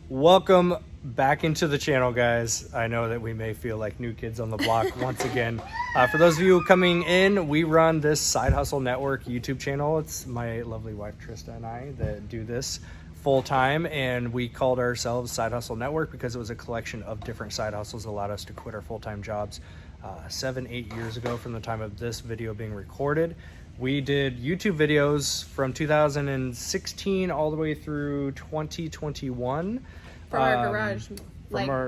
Welcome back into the channel, guys. I know that we may feel like new kids on the block once again. For those of you coming in, we run this Side Hustle Network YouTube channel. It's my lovely wife Trista and I that do this full time, and we called ourselves Side Hustle Network because it was a collection of different side hustles that allowed us to quit our full-time jobs 7-8 years ago from the time of this video being recorded. We did YouTube videos from 2016 all the way through 2021. From our garage,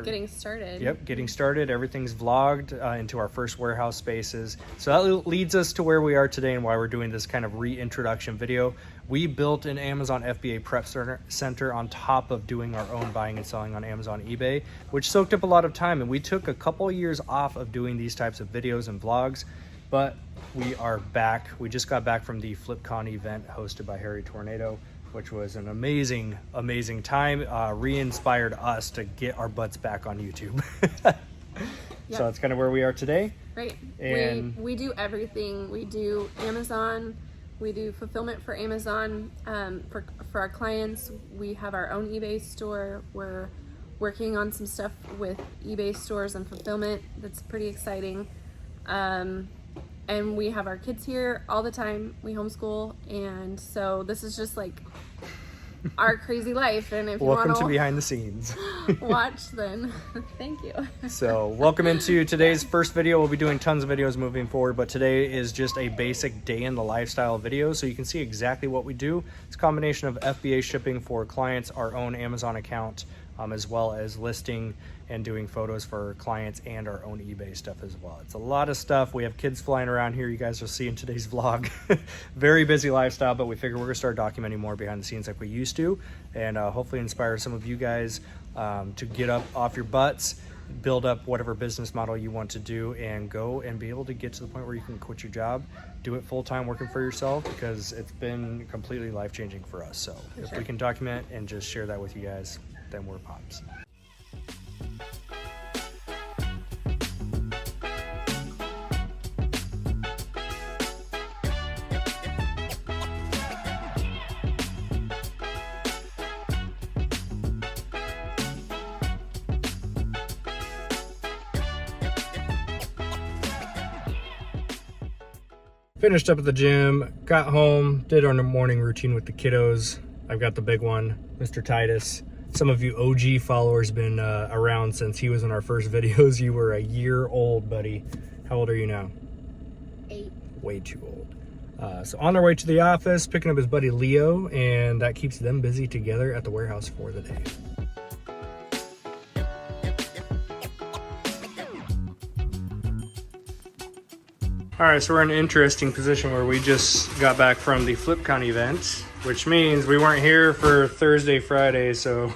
getting started. Yep, getting started. Everything's vlogged into our first warehouse spaces. So that leads us to where we are today and why we're doing this kind of reintroduction video. We built an Amazon FBA prep center on top of doing our own buying and selling on Amazon eBay, which soaked up a lot of time. And we took a couple of years off of doing these types of videos and vlogs, but we are back. We just got back from the FlipCon event hosted by Harry Tornado, which was an amazing time. Re-inspired us to get our butts back on YouTube. Yep. So that's kind of where we are today. Right. And we do everything. We do Amazon. We do fulfillment for Amazon. For our clients, we have our own eBay store. We're working on some stuff with eBay stores and fulfillment. That's pretty exciting. And we have our kids here all the time. We homeschool, and so this is just like our crazy life. And if welcome you want to behind the scenes. watch, then thank you. So welcome into today's first video. We'll be doing tons of videos moving forward, but today is just a basic day in the lifestyle video, so you can see exactly what we do. It's a combination of FBA shipping for clients, our own Amazon account, as well as listing and doing photos for clients and our own eBay stuff as well. It's a lot of stuff. We have kids flying around here. You guys will see in today's vlog. Very busy lifestyle, but we figure we're gonna start documenting more behind the scenes like we used to, and hopefully inspire some of you guys to get up off your butts, build up whatever business model you want to do, and go and be able to get to the point where you can quit your job, do it full-time working for yourself, because it's been completely life-changing for us. So if we can document and just share that with you guys, then we're pops. Finished up at the gym, got home, did our morning routine with the kiddos. I've got the big one, Mr. Titus. Some of you OG followers been around since he was in our first videos. You were a year old, buddy. How old are you now? 8. Way too old. So on their way to the office, picking up his buddy Leo, and that keeps them busy together at the warehouse for the day. All right, so we're in an interesting position where we just got back from the FlipCon event, which means we weren't here for Thursday, Friday, so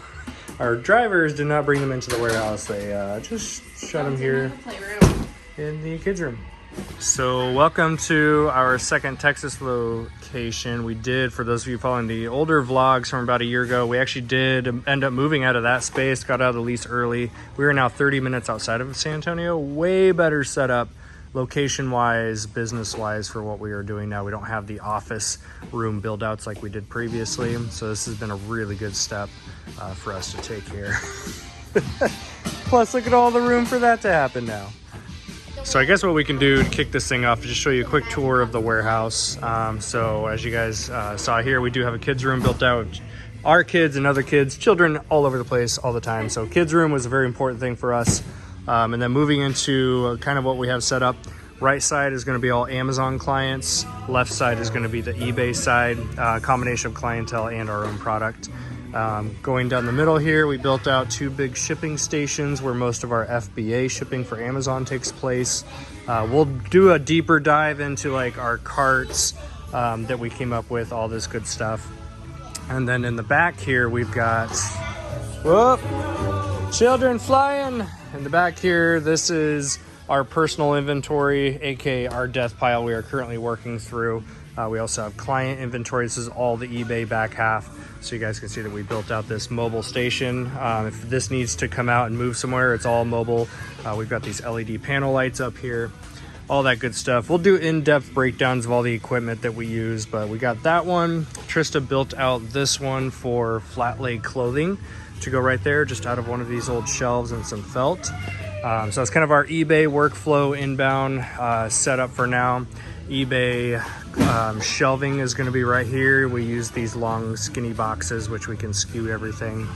our drivers did not bring them into the warehouse. They just shut them here in the kids' room. So welcome to our second Texas location. We did, for those of you following the older vlogs from about a year ago, we actually did end up moving out of that space, got out of the lease early. We are now 30 minutes outside of San Antonio, way better setup location-wise, business-wise for what we are doing now. We don't have the office room build-outs like we did previously, so this has been a really good step for us to take here. Plus, look at all the room for that to happen now. So I guess what we can do to kick this thing off is just show you a quick tour of the warehouse. So as you guys saw here, we do have a kids room built out. Our kids and other kids, children all over the place all the time. So kids room was a very important thing for us. And then moving into kind of what we have set up, right side is going to be all Amazon clients, left side is going to be the eBay side, combination of clientele and our own product. Going down the middle here, we built out 2 big shipping stations where most of our FBA shipping for Amazon takes place. We'll do a deeper dive into like our carts that we came up with, all this good stuff. And then in the back here, we've got, whoop, children flying. In the back here, this is our personal inventory, aka our death pile we are currently working through. We also have client inventory. This is all the eBay back half. So you guys can see that we built out this mobile station. If this needs to come out and move somewhere, it's all mobile. We've got these LED panel lights up here, all that good stuff. We'll do in-depth breakdowns of all the equipment that we use, but we got that one. Trista built out this one for flat leg clothing. to go right there, just out of one of these old shelves and some felt. So it's kind of our eBay workflow inbound setup for now. eBay shelving is going to be right here. We use these long skinny boxes which we can skew everything.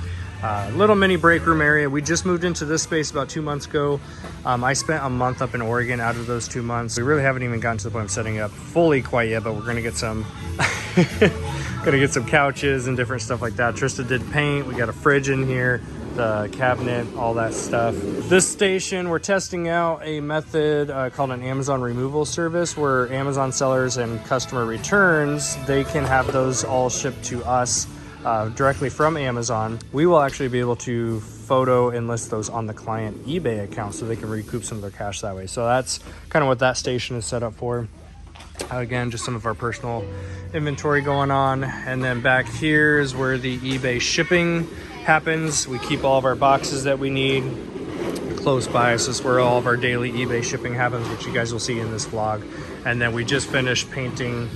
Little mini break room area. We just moved into this space about 2 months ago. I spent a month up in Oregon out of those 2 months. We really haven't even gotten to the point of setting up fully quite yet, but we're going to get some couches and different stuff like that. Trista did paint. We got a fridge in here, the cabinet, all that stuff. This station, we're testing out a method called an Amazon removal service, where Amazon sellers and customer returns, they can have those all shipped to us directly from Amazon. We will actually be able to photo and list those on the client eBay account so they can recoup some of their cash that way. So that's kind of what that station is set up for. Again, just some of our personal inventory going on. And then back here is where the eBay shipping happens. We keep all of our boxes that we need close by. So this is where all of our daily eBay shipping happens, which you guys will see in this vlog. And then we just finished painting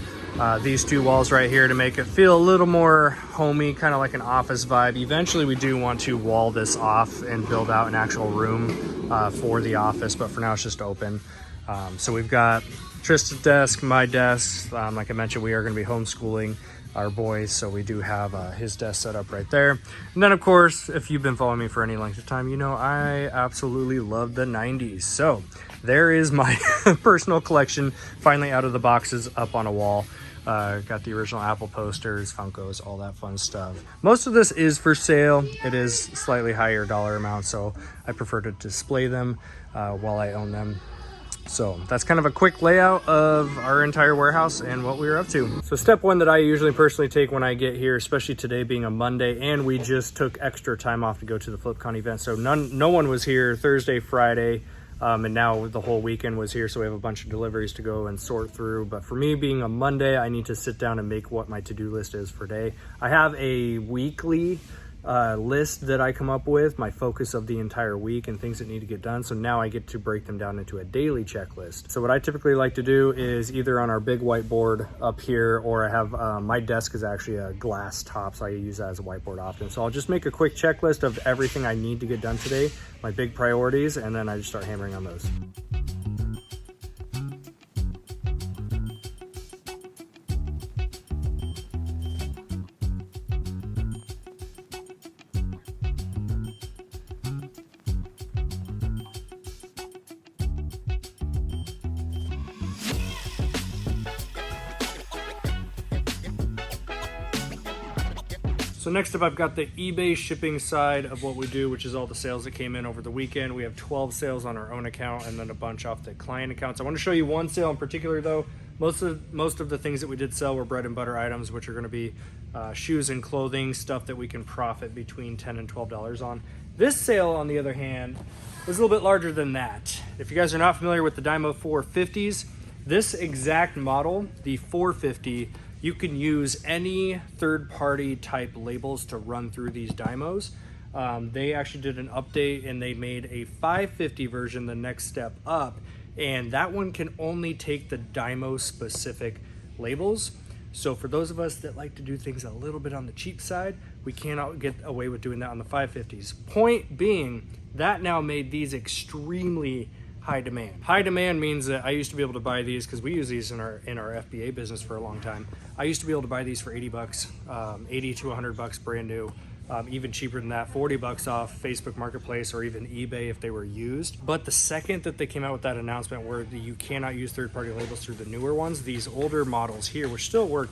these 2 walls right here to make it feel a little more homey, kind of like an office vibe. Eventually we do want to wall this off and build out an actual room for the office, but for now it's just open. So we've got Trista's desk, my desk. Like I mentioned, we are going to be homeschooling our boys, so we do have his desk set up right there. And then of course, if you've been following me for any length of time, you know I absolutely love the 90s. So there is my personal collection finally out of the boxes, up on a wall. Got the original Apple posters, Funkos, all that fun stuff. Most of this is for sale. It is slightly higher dollar amount, so I prefer to display them while I own them. So that's kind of a quick layout of our entire warehouse and what we were up to. So step one that I usually personally take when I get here, especially today being a Monday, and we just took extra time off to go to the FlipCon event. So no one was here Thursday, Friday, and now the whole weekend was here. So we have a bunch of deliveries to go and sort through. But for me being a Monday, I need to sit down and make what my to-do list is for day. I have a weekly list that I come up with, my focus of the entire week and things that need to get done. So now I get to break them down into a daily checklist. So what I typically like to do is either on our big whiteboard up here, or I have my desk is actually a glass top, so I use that as a whiteboard often. So I'll just make a quick checklist of everything I need to get done today, my big priorities, and then I just start hammering on those. So next up, I've got the eBay shipping side of what we do, which is all the sales that came in over the weekend. We have 12 sales on our own account and then a bunch off the client accounts. I want to show you one sale in particular though. Most of the things that we did sell were bread and butter items, which are going to be shoes and clothing, stuff that we can profit between $10 and $12 on. This sale, on the other hand, was a little bit larger than that. If you guys are not familiar with the Dymo 450s, this exact model, the 450, you can use any third-party type labels to run through these Dymos. They actually did an update and they made a 550 version the next step up, and that one can only take the Dymo specific labels. So for those of us that like to do things a little bit on the cheap side, we cannot get away with doing that on the 550s. Point being, that now made these extremely high demand. High demand means that I used to be able to buy these, because we use these in our FBA business for a long time. I used to be able to buy these for 80 bucks, 80 to 100 bucks brand new, even cheaper than that, 40 bucks off Facebook Marketplace or even eBay if they were used. But the second that they came out with that announcement where you cannot use third-party labels through the newer ones, these older models here, which still work,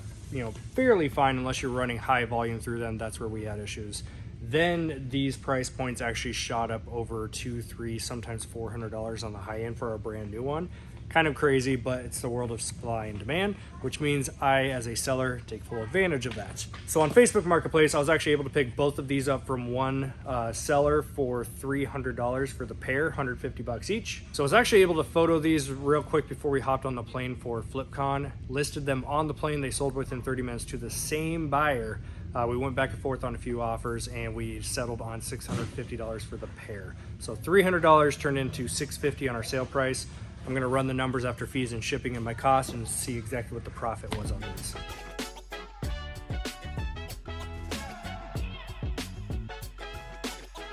fairly fine unless you're running high volume through them, that's where we had issues. Then these price points actually shot up over $200, $300, sometimes $400 on the high end for a brand new one. Kind of crazy, but it's the world of supply and demand, which means I, as a seller, take full advantage of that. So on Facebook Marketplace, I was actually able to pick both of these up from one seller for $300 for the pair, 150 bucks each. So I was actually able to photo these real quick before we hopped on the plane for FlipCon, listed them on the plane. They sold within 30 minutes to the same buyer. We went back and forth on a few offers and we settled on $650 for the pair. So $300 turned into $650 on our sale price. I'm gonna run the numbers after fees and shipping and my cost and see exactly what the profit was on these.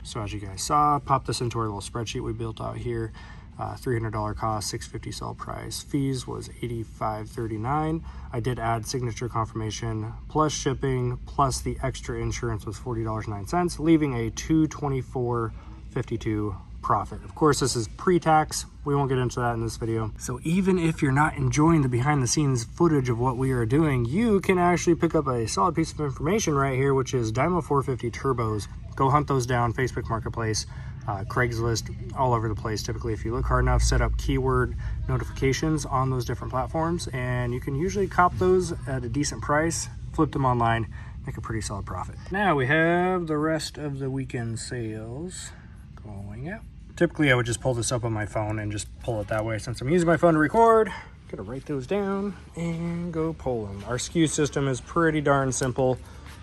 So as you guys saw, pop this into our little spreadsheet we built out here. $300 cost, $650 sell price. Fees was $85.39. I did add signature confirmation plus shipping plus the extra insurance was $40.09, leaving a $224.52 profit. Of course, this is pre-tax. We won't get into that in this video. So even if you're not enjoying the behind the scenes footage of what we are doing, you can actually pick up a solid piece of information right here, which is Dymo 450 turbos. Go hunt those down, Facebook Marketplace, Craigslist, all over the place. Typically, if you look hard enough, set up keyword notifications on those different platforms, and you can usually cop those at a decent price, flip them online, make a pretty solid profit. Now we have the rest of the weekend sales going out. Typically, I would just pull this up on my phone and just pull it that way. Since I'm using my phone to record, gotta write those down and go pull them. Our SKU system is pretty darn simple.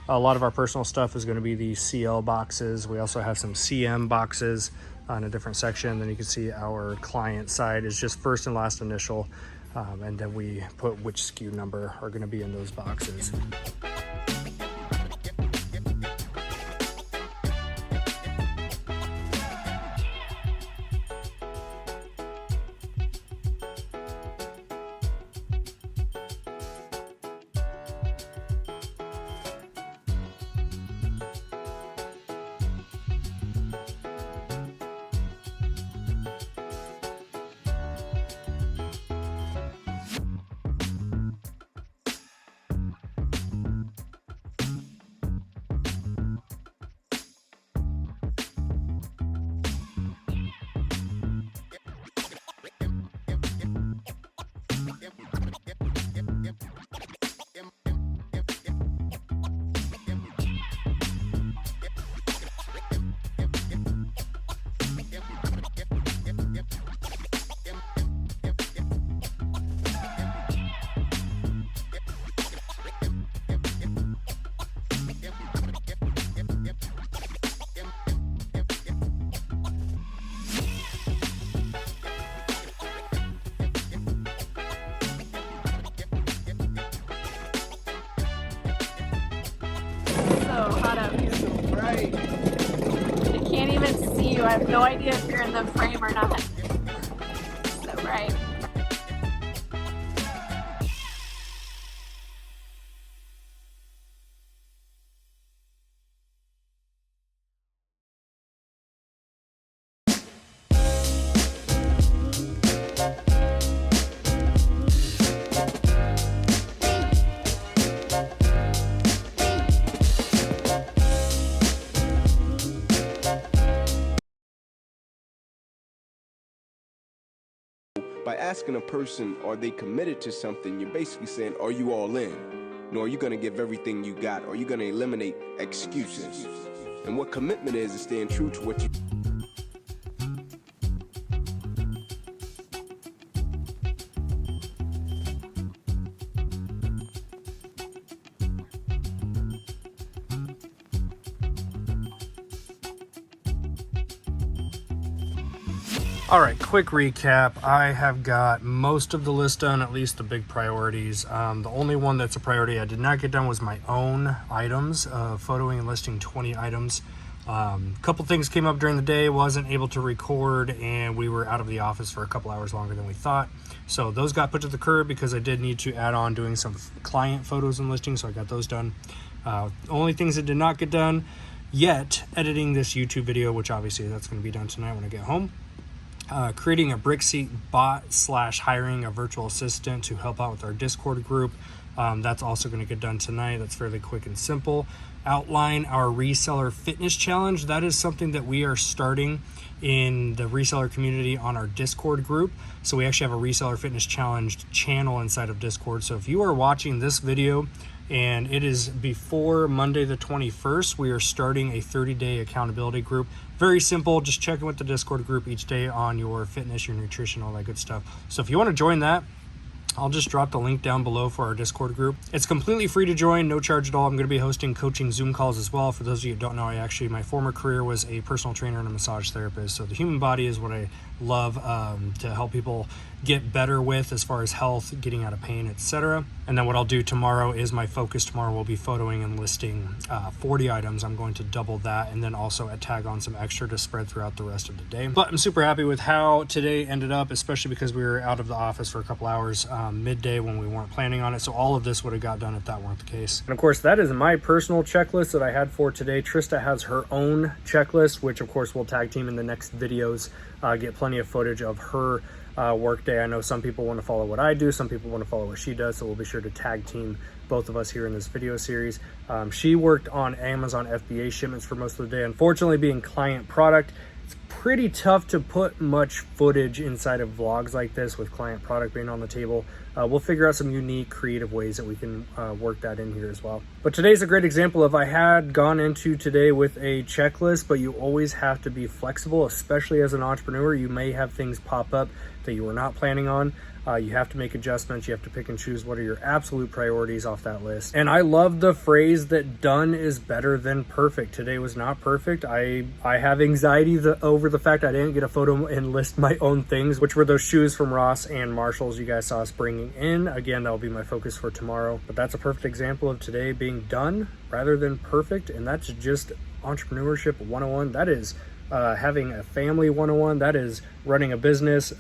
A lot of our personal stuff is going to be the CL boxes. We also have some CM boxes on a different section. Then you can see our client side is just first and last initial. And then we put which SKU number are going to be in those boxes. Hot out here. So bright. I can't even see you. I have no idea if you're in the frame or not. So bright. By asking a person, are they committed to something, you're basically saying, are you all in? You know, are you going to give everything you got? Are you going to eliminate excuses? And what commitment is staying true to what you... All right, quick recap. I have got most of the list done, at least the big priorities. The only one that's a priority I did not get done was my own items, photoing and listing 20 items. A couple things came up during the day, wasn't able to record, and we were out of the office for a couple hours longer than we thought. So those got put to the curb because I did need to add on doing some client photos and listings, so I got those done. Only things that did not get done yet, editing this YouTube video, which obviously that's going to be done tonight when I get home. Creating a Brickseat bot / hiring a virtual assistant to help out with our Discord group. That's also going to get done tonight. That's fairly quick and simple. Outline our reseller fitness challenge. That is something that we are starting in the reseller community on our Discord group. So we actually have a reseller fitness challenge channel inside of Discord. So if you are watching this video and it is before Monday the 21st, we are starting a 30-day accountability group. Very simple, just checking with the Discord group each day on your fitness, your nutrition, all that good stuff. So if you want to join that, I'll just drop the link down below for our Discord group. It's completely free to join, no charge at all. I'm going to be hosting coaching Zoom calls as well. For those of you who don't know, my former career was a personal trainer and a massage therapist. So the human body is what I love to help people get better with as far as health, getting out of pain, etc. And then what I'll do tomorrow is my focus tomorrow will be photoing and listing 40 items. I'm going to double that and then also tag on some extra to spread throughout the rest of the day. But I'm super happy with how today ended up, especially because we were out of the office for a couple hours midday when we weren't planning on it. So all of this would have got done if that weren't the case. And of course, that is my personal checklist that I had for today. Trista has her own checklist, which of course we'll tag team in the next videos, get plenty of footage of her work day. I know some people want to follow what I do, some people want to follow what she does, so we'll be sure to tag team both of us here in this video series. She worked on Amazon FBA shipments for most of the day. Unfortunately, being client product, it's pretty tough to put much footage inside of vlogs like this with client product being on the table. We'll figure out some unique, creative ways that we can work that in here as well. But today's a great example of I had gone into today with a checklist, but you always have to be flexible, especially as an entrepreneur. You may have things pop up that you were not planning on. You have to make adjustments. You have to pick and choose what are your absolute priorities off that list. And I love the phrase that done is better than perfect. Today was not perfect. I have anxiety over the fact I didn't get a photo and list my own things, which were those shoes from Ross and Marshalls you guys saw us bringing in. Again, that'll be my focus for tomorrow. But that's a perfect example of today being done rather than perfect. And that's just entrepreneurship 101. That is having a family 101. That is running a business,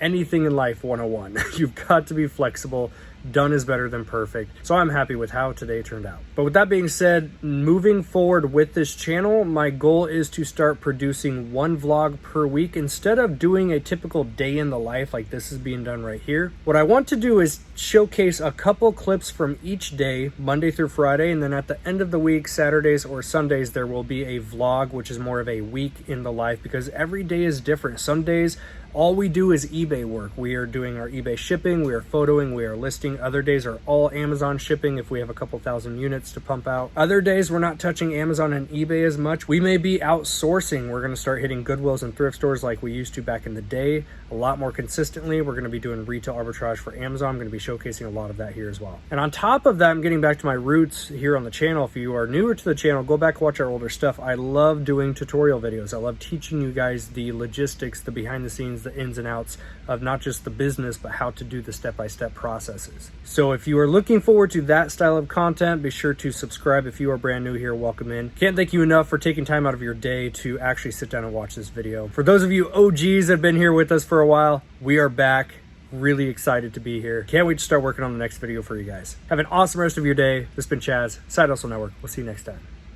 anything in life 101. You've got to be flexible. Done is better than perfect. So I'm happy with how today turned out. But with that being said, moving forward with this channel, my goal is to start producing one vlog per week instead of doing a typical day in the life like this is being done right here. What I want to do is showcase a couple clips from each day, Monday through Friday, and then at the end of the week, Saturdays or Sundays, there will be a vlog, which is more of a week in the life because every day is different. Some days, all we do is eBay work. We are doing our eBay shipping, we are photoing, we are listing. Other days are all Amazon shipping if we have a couple thousand units to pump out. Other days we're not touching Amazon and eBay as much. We may be outsourcing. We're gonna start hitting Goodwills and thrift stores like we used to back in the day a lot more consistently. We're gonna be doing retail arbitrage for Amazon. I'm gonna be showcasing a lot of that here as well. And on top of that, I'm getting back to my roots here on the channel. If you are newer to the channel, go back, watch our older stuff. I love doing tutorial videos. I love teaching you guys the logistics, the behind the scenes, the ins and outs of not just the business, but how to do the step-by-step processes. So if you are looking forward to that style of content, be sure to subscribe. If you are brand new here, welcome in. Can't thank you enough for taking time out of your day to actually sit down and watch this video. For those of you OGs that have been here with us for a while, we are back. Really excited to be here. Can't wait to start working on the next video for you guys. Have an awesome rest of your day. This has been Chaz, Side Hustle Network. We'll see you next time.